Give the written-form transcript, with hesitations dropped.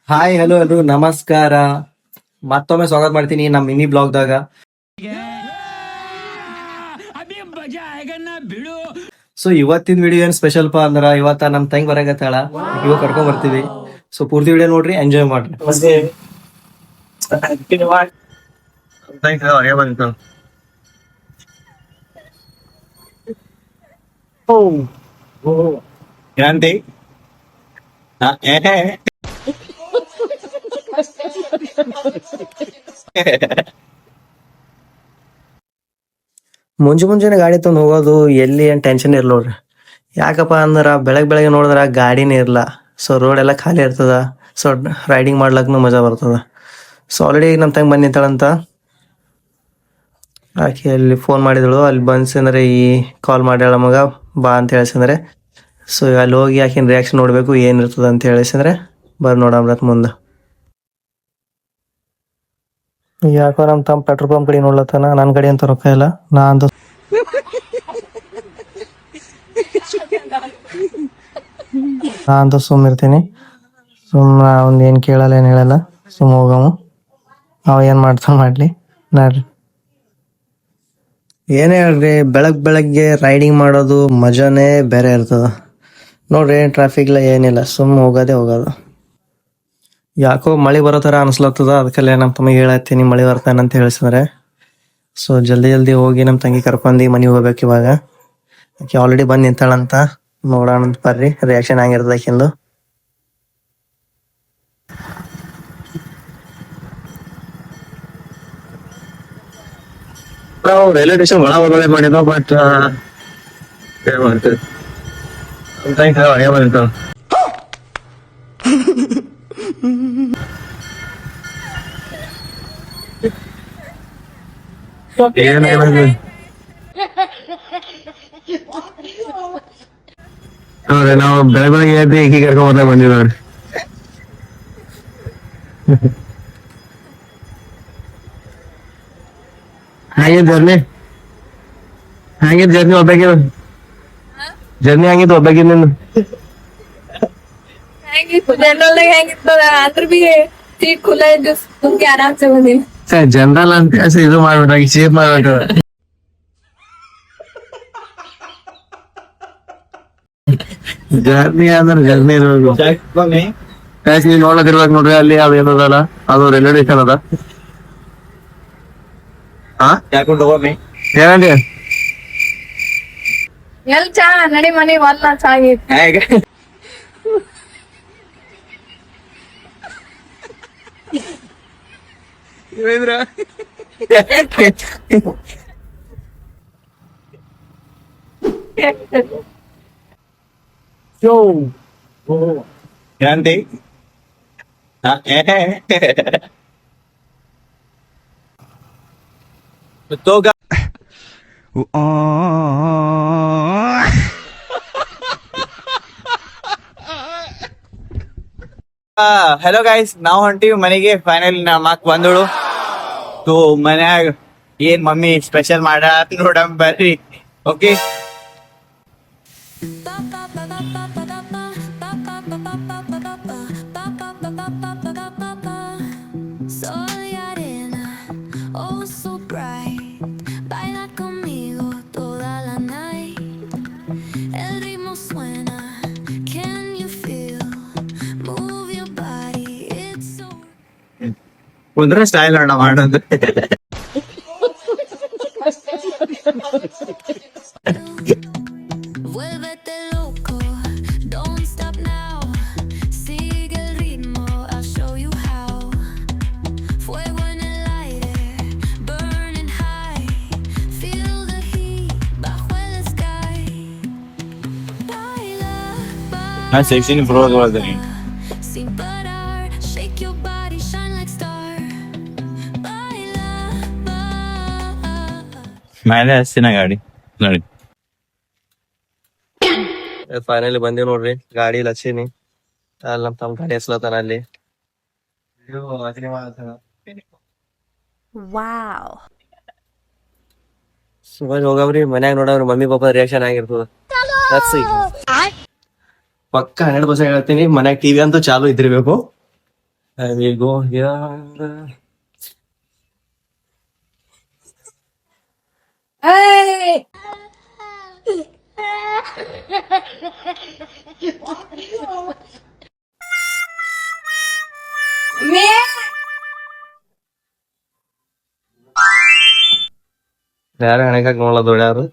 Hi hello ಎಲ್ರು ನಮಸ್ಕಾರ. ಮತ್ತೊಮ್ಮೆ ಸ್ವಾಗತ ಮಾಡ್ತೀನಿ ನಮ್ಮ ಮಿನಿ ಬ್ಲಾಗ್ದಾಗ. ಸೊ ಇವತ್ತಿನ ವಿಡಿಯೋ ಏನ್ ಸ್ಪೆಷಲ್ ಪಾ ಅಂದ್ರ, ಇವತ್ತ ನಮ್ ತಂಗಿ ಬರಾಕತ್ತಾಳ, ಇವಾಗ ಕರ್ಕೊಂಡ್ ಬರ್ತೀವಿ. ಸೊ ಪೂರ್ತಿ ವಿಡಿಯೋ ನೋಡ್ರಿ, ಎಂಜಾಯ್ ಮಾಡ್ರಿ. ಏನಂತಿ? ಮುಂಜಾನೆ ಗಾಡಿ ತಗೊಂಡ್ ಹೋಗೋದು ಎಲ್ಲಿ ಏನ್ ಟೆನ್ಷನ್ ಇರ್ಲೋಡ್ರಿ. ಯಾಕಪ್ಪ ಅಂದ್ರ ಬೆಳಗ್ಗೆ ನೋಡಿದ್ರ ಗಾಡಿನೇ ಇರ್ಲ. ಸೊ ರೋಡ್ ಎಲ್ಲ ಖಾಲಿ ಇರ್ತದ. ಸೊ ರೈಡಿಂಗ್ ಮಾಡ್ಲಕ್ನು ಮಜಾ ಬರ್ತದ. ಸೊ ಆಲ್ರೆಡಿ ನಮ್ ತಂಗಿ ಬಂದ್ ನಿಂತಾಳಂತ. ಆಕೆ ಅಲ್ಲಿ ಫೋನ್ ಮಾಡಿದಳು, ಅಲ್ಲಿ ಬಂದ್ಸಂದ್ರೆ ಈ ಕಾಲ್ ಮಾಡ್ಯಾಳ ಮಗ ಬಾ ಅಂತ ಹೇಳ್ಸಂದ್ರೆ. ಸೊ ಅಲ್ಲಿ ಹೋಗಿ ಆಕಿನ ರಿಯಾಕ್ಷನ್ ನೋಡ್ಬೇಕು ಏನಿರ್ತದ ಅಂತ ಹೇಳಿಸಂದ್ರೆ ಬರ್ ನೋಡಮ್ರತ್ ಮುಂದೆ. ಯಾಕೋ ನಮ್ ತಮ್ಮ ಪೆಟ್ರೋಲ್ ಪಂಪ್ ಕಡೆ ನೋಡ್ಲತ್ತಾನ, ನನ್ ಕಡೆ ಅಂತ ರೊಕ್ಕ ಇಲ್ಲ. ನಾ ಅಂತ ಸುಮ್ ಇರ್ತೀನಿ. ಅವ್ನ್ ಏನ್ ಕೇಳಲ್ಲ ಏನ್ ಹೇಳಲ್ಲ, ಸುಮ್ ಹೋಗವು. ಅವ ಏನ್ ಮಾಡ್ತಾ ಮಾಡ್ಲಿ ನೋಡ್ರಿ. ಏನೇ ಹೇಳ್ರಿ, ಬೆಳಗ್ಗೆ ರೈಡಿಂಗ್ ಮಾಡೋದು ಮಜಾನೇ ಬೇರೆ ಇರ್ತದ ನೋಡ್ರಿ. ಟ್ರಾಫಿಕ್ ಇಲ್ಲ ಏನಿಲ್ಲ, ಸುಮ್ ಹೋಗೋದು. ಯಾಕೋ ಮಳಿ ಬರೋ ತರ ಅನ್ಸ್ಲತ್ತದ. ಅದಕ್ಕಲ್ಲೇ ನಮ್ಮ ತಮ್ಮಿಗೆ ಹೇಳತ್ತೀನಿ ಮಳಿ ಬರ್ತಾನ ಅಂತ ಹೇಳ್ಸಿದ್ರೆ. ಸೊ ಜಲ್ದಿ ಹೋಗಿ ನಮ್ಮ ತಂಗಿ ಕರ್ಕೊಂಡಿ ಮನೆಗೆ ಹೋಗ್ಬೇಕು ಇವಾಗ. ಆಕೆ ಆಲ್ರೆಡಿ ಬಂದ್ ನಿಂತಾಳಂತ. ನೋಡೋಣ ಅಂತ ಬರ್ರಿ ರಿಯಾಕ್ಷನ್ ಹೆಂಗಿರ್ತದ ಆಕಿಂದು. ನಾವು ರೈಲ್ವೆ ಸ್ಟೇಷನ್ ಒಳಗಡೆ ಮಾಡಿದ್ವು, ಬಟ್ ಏನ್ ಮಾಡ್ತೀರಿ? ನೋಡ್ರಿ, ನಾವು ಬೆಳಗ್ಗೆ ಎದ್ದು ಈಗ ಕರ್ಕೊಂಡ್ ಬಂದಿವಿ ನೋಡ್ರಿ. ಹೆಂಗಿದ್ ಜರ್ನಿ ಒಬ್ಬಾಗಿ ಒಬ್ಬಾಗಿ ನಿಂದು ಹೆಂಗಿತ್ತು ಜನರಲ್ದಾಗ ಹೆಂಗಿರ್ತದ ಅಂದ್ರ ಬಿ ಸೀಟ್ ಖುಲ್ಲ ಇದ್ದು ಸುಮ್ಕೆ ಆರಾಮ್ಸೆ ಬಂದಿನಿ. ಜನರಲ್ ಅಂತ ಇದು ಮಾಡ್ಬಿಟ್ಟ, ಚೀಪ್ ಮಾಡ್ಬಿಟ್ಟು. ಜರ್ನಿ ಅಂದ್ರೆ ಜರ್ನಿ ನೀವು ನೋಡ್ಲತ್ತಿರ್ಬೇಕು ನೋಡ್ರಿ. ಅಲ್ಲಿ ಅದು ಏನದಲ್ಲ, ಅದು ರೈಲ್ವೆ ಸ್ಟೇಷನ್ ಅದ. ಏನಂದಿ? ಎಲ್ ಚಾ ನಡಿ ಮನಿ ಒಲ್ಲ ಚಾಗಿತ್ತು. ಏನಂತಿ? ಹಲೋ ಗೈಸ್, ನಾವ್ ಹೊಂಟಿವಿ ಮನೆಗೆ. ಫೈನಲ್ ನಮ್ಮ ಅಕ್ಕ ಬಂದಳು. ಸೊ ಮನ್ಯಾಗ ಏನ್ ಮಮ್ಮಿ ಸ್ಪೆಷಲ್ ಮಾಡ ನೋಡಮ್ ಬರ್ರಿ. Okay, Soy arena, oh so bright. Baila conmigo toda la night. El ritmo suena, can you feel? Move your body, it's so. ಕುಂದ್ರ ಸ್ಟೈಲ್ ಅಣ್ಣ ಮಾಡೋದು. Vuélvete loco, don't stop now. Sigue el ritmo, I'll show you how. Fuego en el aire, burning high. Feel the heat bajo el sky. Baila, ನಾ section floor ಹೋಗ್ತೀನಿ. sin parar, shake your body, shine like star. Baila, ಮೇಲೆ ಹಸ್ತಿನ ಗಾಡಿ ನೋಡಿ. Finally ಬಂದಿವಿ ನೋಡ್ರಿ. ಗಾಡಿ ಲಕ್ಷಿನಿ ಅಲ್ಲಿ ನಮ್ ತಮ್ಮ ಗಾಡಿ ಹಸ್ಲತ್ತಾನ ಅಲ್ಲಿ. ಸುಮಾರು ಹೋಗವ್ರಿ ಮನ್ಯಾಗ ನೋಡವ್ರಿ ಮಮ್ಮಿ ಪಾಪ ರಿಯಾಕ್ಷನ್ ಆಗಿರ್ತದ. ಪಕ್ಕ 100% ಹೇಳ್ತೀನಿ, ಮನ್ಯಾಗ ಟಿವಿ ಅಂತೂ ಚಾಲು ಇದ್ದಿರ್ಬೇಕು. I will go here. ಏಯ್! ಮೇ ಯಾರು ಹೆಣಗಾಕ್ ನೋಡಲ್ಲ ದುಡ್ಯಾರು